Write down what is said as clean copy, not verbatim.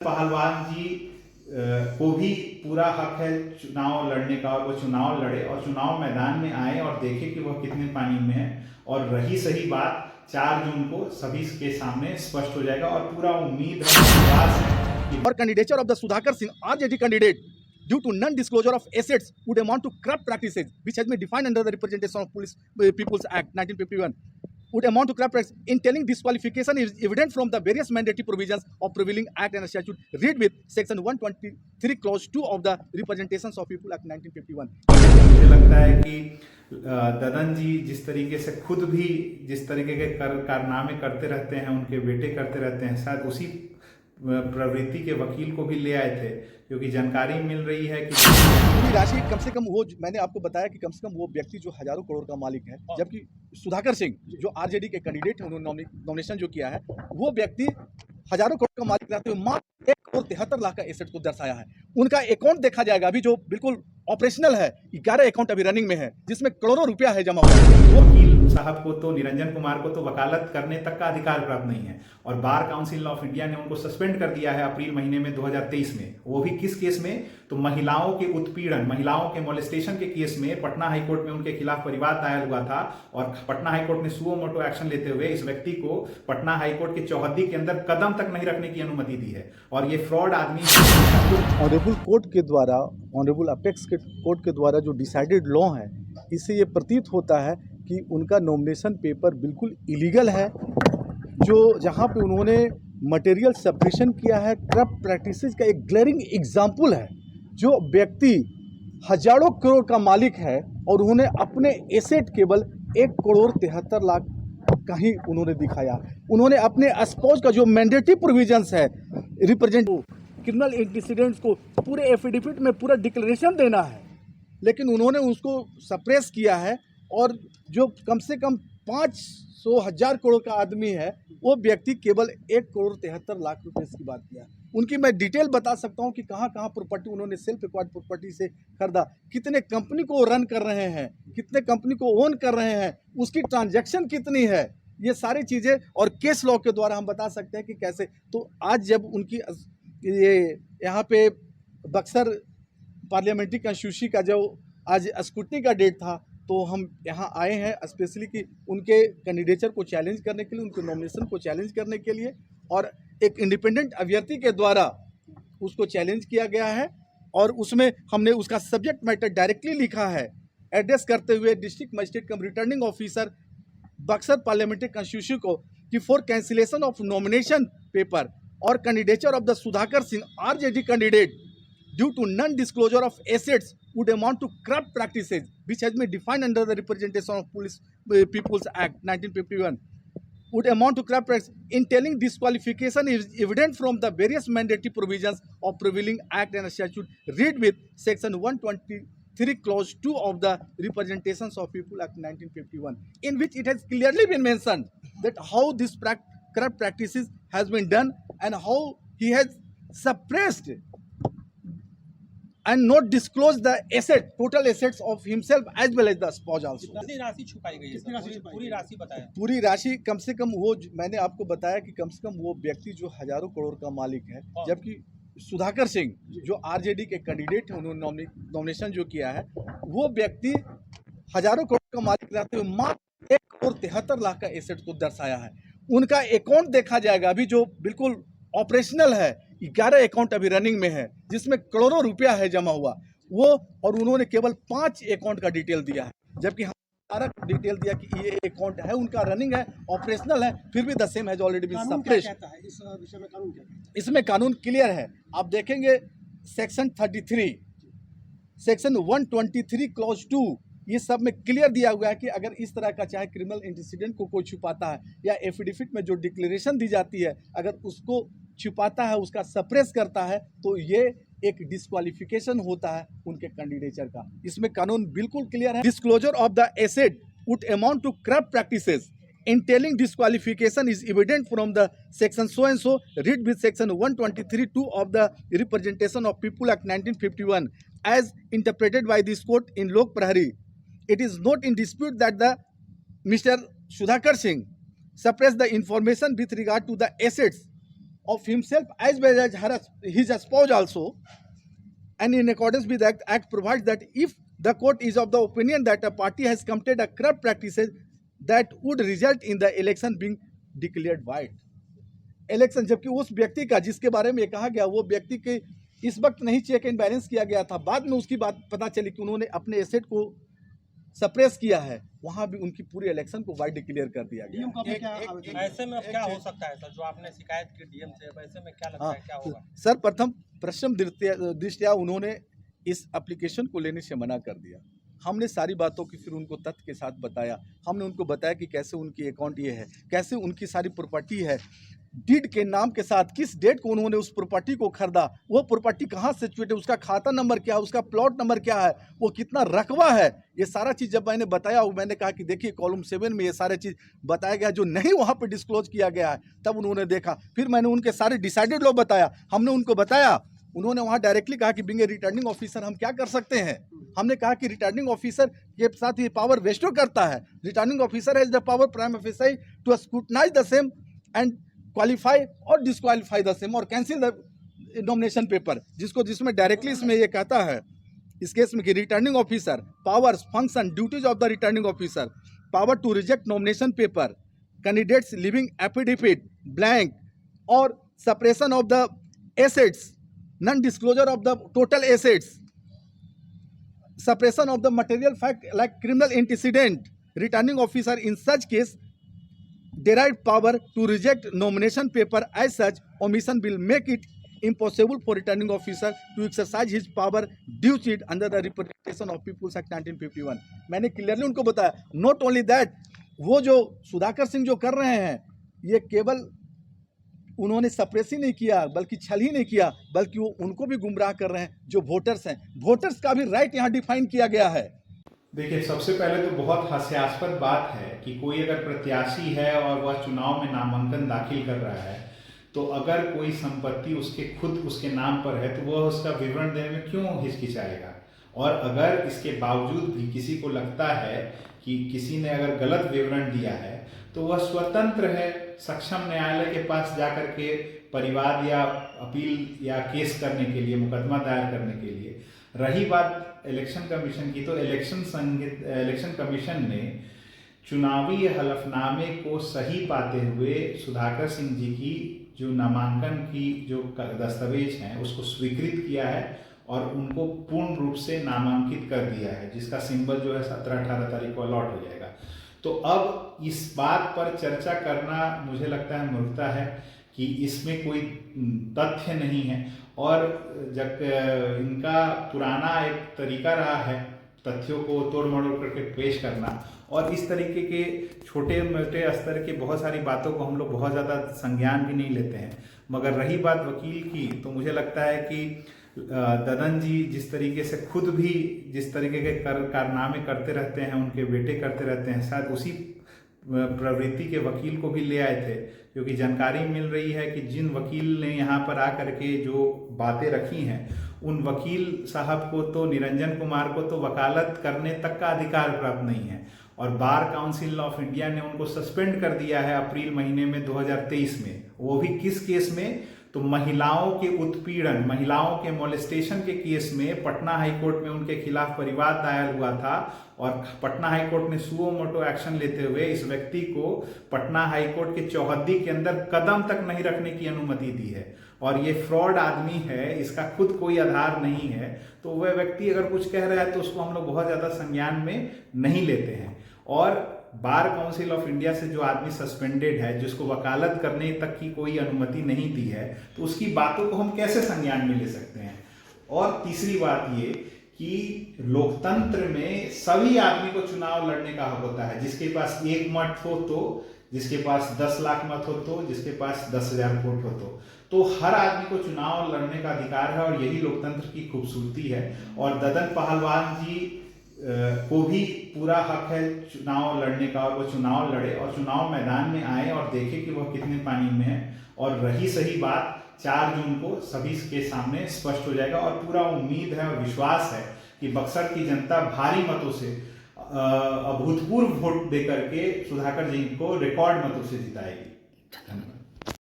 पहलवान जी को भी पूरा हक है चुनाव लड़ने का, और वो चुनाव लड़े और चुनाव मैदान में आए और देखे कि वह कितने पानी में है। और रही सही बात, 4 जून को सभी के सामने स्पष्ट हो जाएगा और पूरा उम्मीद है, विश्वास है कि और candidature of the Sudhakar Singh RJD candidate due to non-disclosure of assets would amount to corrupt practices which has been defined under the Representation of Police People's Act 1951 would amount to corrupt practice. In telling disqualification is evident from the various mandatory provisions of prevailing act and statute. Read with section 123 clause 2 of the Representations of People Act 1951. मुझे लगता है कि ददन जी जिस तरीके से खुद भी जिस तरीके के कारनामे करते रहते हैं, उनके बेटे करते रहते हैं, शायद उसी प्रवृत्ति के वकील को भी ले आए थे, क्योंकि जानकारी मिल रही है कि पूरी राशि कम से कम वो, मैंने आपको बताया कि कम से कम वो व्यक्ति जो हजारों करोड़ का मालिक है, जबकि सुधाकर सिंह जो आरजेडी के कैंडिडेट हैं, उन्होंने नॉमिनेशन जो किया है, वो व्यक्ति हजारों करोड़ का मालिक रहते हुए मात्र 1,73,00,000 का एसेट को दर्शाया है। उनका अकाउंट देखा जाएगा अभी जो बिल्कुल ऑपरेशनल है, 11 अकाउंट अभी रनिंग में है, जिसमें करोड़ों रुपया है जमा हुआ। वकील साहब को तो, निरंजन कुमार को तो वकालत करने तक का अधिकार प्राप्त नहीं है, और बार काउंसिल ऑफ इंडिया ने उनको सस्पेंड कर दिया है अप्रैल महीने में 2023 में। वो भी किस केस में? तो महिलाओं के उत्पीड़न, महिलाओं के मोलेस्टेशन के केस में पटना हाईकोर्ट में उनके खिलाफ परिवाद दायर हुआ था, और पटना हाईकोर्ट ने सुओ मोटो एक्शन लेते हुए इस व्यक्ति को पटना हाईकोर्ट की चौहद्दी के अंदर कदम तक नहीं रखने की अनुमति दी है। और ये फ्रॉड आदमी ऑनरेबल कोर्ट के द्वारा, ऑनरेबल अपेक्स के कोर्ट के द्वारा जो डिसाइडेड लॉ है, इससे ये प्रतीत होता है कि उनका नॉमिनेशन पेपर बिल्कुल इलीगल है। जो जहाँ पे उन्होंने मटेरियल सब्मिशन किया है, करप्ट प्रैक्टिसेस का एक ग्लेरिंग एग्जाम्पल है। जो व्यक्ति हजारों करोड़ का मालिक है और उन्होंने अपने एसेट केवल 1,73,00,000 का ही उन्होंने दिखाया। उन्होंने अपने स्पाउस का जो मैंडेटरी प्रोविजंस है, रिप्रेजेंट क्रिमिनल एंटीसीडेंट्स को पूरे एफिडेविट में पूरा डिक्लेरेशन देना है, लेकिन उन्होंने उसको सप्रेस किया है। और जो कम से कम 500,000 करोड़ का आदमी है, वो व्यक्ति केवल 1,73,00,000 रुपये की बात किया। उनकी मैं डिटेल बता सकता हूँ कि कहाँ कहाँ प्रॉपर्टी उन्होंने सेल्फ एक्वायर्ड प्रॉपर्टी से खरीदा, कितने कंपनी को रन कर रहे हैं, कितने कंपनी को ओन कर रहे हैं, उसकी ट्रांजैक्शन कितनी है, ये सारी चीज़ें और केस लॉ के द्वारा हम बता सकते हैं कि कैसे। तो आज जब उनकी ये यहाँ पे बक्सर पार्लियामेंट्री कॉन्स्टिट्यूंसी का जो आज स्क्रूटनी का डेट था, तो हम यहाँ आए हैं स्पेशली कि उनके कैंडिडेचर को चैलेंज करने के लिए, उनके नॉमिनेशन को चैलेंज करने के लिए, और एक इंडिपेंडेंट अभ्यर्थी के द्वारा उसको चैलेंज किया गया है। और उसमें हमने उसका सब्जेक्ट मैटर डायरेक्टली लिखा है, एड्रेस करते हुए district magistrate cum returning officer Buxar parliamentary constituency को कि for cancellation of nomination paper और candidature of the Sudhakar Singh RJD candidate due to non-disclosure of assets would amount to corrupt practices which has been defined under the Representation of Police People's Act 1951 would amount to corrupt practices. In telling disqualification is evident from the various mandatory provisions of prevailing act and statute. Read with section 123 clause 2 of the Representations of People Act 1951, in which it has clearly been mentioned that how this corrupt practices has been done and how he has suppressed and not disclose the asset, total assets of himself as well as the spouse also. कितनी राशि छुपाई गई है? पूरी राशि बताएं। पूरी राशि कम से कम वो, मैंने आपको बताया कि कम से कम वो व्यक्ति जो हजारों करोड़ का मालिक है, जबकि सुधाकर सिंह जो आरजेडी के कैंडिडेट हैं, उन्होंने नॉमिनेशन जो किया है, वो व्यक्ति हजारों करोड़ का मालिक रहते हुए मात्र 1,73,00,000 का एसेट को दर्शाया है। उनका अकाउंट देखा जाएगा अभी जो बिल्कुल ऑपरेशनल है, 11 अकाउंट अभी रनिंग में है, जिसमें करोड़ों रुपया है जमा हुआ वो। और उन्होंने केवल 5 अकाउंट का डिटेल दिया है, जबकि हम सारा डिटेल दिया कि ये अकाउंट है, उनका रनिंग है, ऑपरेशनल है, फिर भी the same has already been suppressed. इसमें कानून क्लियर है, आप देखेंगे सेक्शन 33, सेक्शन 123 क्लॉज 2, ये सब में क्लियर दिया हुआ है कि अगर इस तरह का चाहे क्रिमिनल इंसिडेंट को कोई छुपाता है या एफिडेविट में जो डिक्लेरेशन दी जाती है, अगर उसको छुपाता है, उसका सप्रेस करता है, तो ये एक डिस्क्वालिफिकेशन होता है उनके कैंडिडेचर का। इसमें कानून बिल्कुल क्लियर है। Disclosure of the asset would amount to corrupt practices. Entailing disqualification is evident from the section so and so. Read with section 123(2) of the Representation of People Act 1951 as interpreted by this court in Lok Prahari. It is not in dispute that the Mr. Sudhakar Singh suppressed the information with regard to the assets of himself as well as his spouse also, and in accordance with the act provides that if the court is of the opinion that a party has committed a corrupt practices that would result in the election being declared void. Election, जबकि उस व्यक्ति का जिसके बारे में कहा गया वो व्यक्ति के इस वक्त नहीं चेक एंड बैलेंस किया गया था, बाद में उसकी बात पता चली कि उन्होंने अपने एसेट को सप्रेस किया है, वहां भी उनकी पूरी इलेक्शन को वाइड डिक्लेयर कर दिया गया। ऐसे में क्या हो सकता है सर, जो आपने शिकायत की डीएम से, ऐसे में क्या लगता है क्या होगा? सर, प्रथम प्रश्न दृष्टया उन्होंने इस एप्लीकेशन को लेने से मना कर दिया। हमने सारी बातों की फिर उनको तथ्य के साथ बताया। हमने उनको बताया कि कैसे उनकी अकाउंट ये है, कैसे उनकी सारी प्रॉपर्टी है, डीड के नाम के साथ किस डेट को उन्होंने उस प्रॉपर्टी को खरीदा, वो प्रॉपर्टी कहाँ सिचुएट है, उसका खाता नंबर क्या है, उसका प्लॉट नंबर क्या है, वो कितना रकबा है, ये सारा चीज़ जब मैंने बताया, मैंने कहा कि देखिए कॉलम 7 में ये सारे चीज़ बताया गया जो नहीं वहाँ पे डिस्क्लोज किया गया है। तब उन्होंने देखा, फिर मैंने उनके सारे डिसाइडेड लॉ बताया, हमने उनको बताया। उन्होंने वहाँ डायरेक्टली कहा कि बीइंग ए रिटर्निंग ऑफिसर हम क्या कर सकते हैं। हमने कहा कि रिटर्निंग ऑफिसर के साथ ये पावर वेस्टो करता है। Returning officer has the power prime officer to scrutinise the same and qualify और डिस्क्वालीफाई द सेम और कैंसिल द नॉमिनेशन पेपर, जिसमें डायरेक्टली इसमें ये कहता है इस केस में कि returning officer powers function duties of the returning officer, power to reject nomination paper, candidates living affidavit blank और suppression of the assets, non disclosure of the total assets, suppression of the material fact like criminal antecedent. Returning officer in such case derived power to reject nomination paper. As such, omission will make it impossible for returning officer to exercise his power due to it under the Representation of People's Act 1951. मैंने clearly उनको बताया। Not only that, वो जो सुधाकर सिंह जो कर रहे हैं, ये केवल उन्होंने सप्रेस ही नहीं किया, बल्कि छल ही नहीं किया, बल्कि वो उनको भी गुमराह कर रहे हैं जो वोटर्स हैं। वोटर्स का भी राइट यहाँ डिफाइन किया गया है। देखिए, सबसे पहले तो बहुत हास्यास्पद बात है कि कोई अगर प्रत्याशी है और वह चुनाव में नामांकन दाखिल कर रहा है, तो अगर कोई संपत्ति उसके नाम पर है तो वह उसका विवरण देने में क्यों हिचकिचाएगा। और अगर इसके बावजूद भी किसी को लगता है कि किसी ने अगर गलत विवरण दिया है तो वह स्वतंत्र है सक्षम न्यायालय के पास जाकर के परिवाद या अपील या केस करने के लिए, मुकदमा दायर करने के लिए। रही बात इलेक्शन कमीशन की, तो इलेक्शन कमीशन ने चुनावी हलफनामे को सही पाते हुए सुधाकर सिंह जी की जो नामांकन की जो दस्तावेज हैं उसको स्वीकृत किया है और उनको पूर्ण रूप से नामांकित कर दिया है, जिसका सिंबल जो है 17-18 तारीख को अलॉट हो जाएगा। तो अब इस बात पर चर्चा करना मुझे लगता है मूर्खता है कि इसमें कोई तथ्य नहीं है। और जब इनका पुराना एक तरीका रहा है तथ्यों को तोड़ मरोड़ करके पेश करना, और इस तरीके के छोटे मोटे स्तर के बहुत सारी बातों को हम लोग बहुत ज़्यादा संज्ञान भी नहीं लेते हैं। मगर रही बात वकील की, तो मुझे लगता है कि ददन जी जिस तरीके से खुद भी जिस तरीके के कारनामे करते रहते हैं, उनके बेटे करते रहते हैं, शायद उसी प्रवृत्ति के वकील को भी ले आए थे, क्योंकि जानकारी मिल रही है कि जिन वकील ने यहाँ पर आकर के जो बातें रखी हैं, उन वकील साहब को तो, निरंजन कुमार को तो वकालत करने तक का अधिकार प्राप्त नहीं है। और बार काउंसिल ऑफ इंडिया ने उनको सस्पेंड कर दिया है अप्रैल महीने में 2023 में। वो भी किस केस में? तो महिलाओं के उत्पीड़न, महिलाओं के मोलेस्टेशन के केस में पटना हाईकोर्ट में उनके खिलाफ परिवाद दायर हुआ था और पटना हाईकोर्ट ने सुओ मोटो एक्शन लेते हुए इस व्यक्ति को पटना हाईकोर्ट के चौहद्दी के अंदर कदम तक नहीं रखने की अनुमति दी है। और ये फ्रॉड आदमी है, इसका खुद कोई आधार नहीं है, तो वह व्यक्ति अगर कुछ कह रहा है तो उसको हम लोग बहुत ज़्यादा संज्ञान में नहीं लेते हैं। और बार काउंसिल ऑफ इंडिया से जो आदमी सस्पेंडेड है, जिसको वकालत करने तक की कोई अनुमति नहीं दी है, तो उसकी बातों को हम कैसे संज्ञान में ले सकते हैं। और तीसरी बात ये कि लोकतंत्र में सभी आदमी को चुनाव लड़ने का हक होता है, जिसके पास 1 मत हो तो, जिसके पास 10 लाख मत हो तो, जिसके पास 10,000 वोट हो तो हर आदमी को चुनाव लड़ने का अधिकार है। और यही लोकतंत्र की खूबसूरती है। और ददन पहलवान जी को भी पूरा हक है चुनाव लड़ने का, और वो चुनाव लड़े और चुनाव मैदान में आए और देखे कि वह कितने पानी में है। और रही सही बात, 4 जून को सभी के सामने स्पष्ट हो जाएगा। और पूरा उम्मीद है और विश्वास है कि बक्सर की जनता भारी मतों से, अभूतपूर्व वोट देकर के सुधाकर जी को रिकॉर्ड मतों से जिताएगी। धन्यवाद।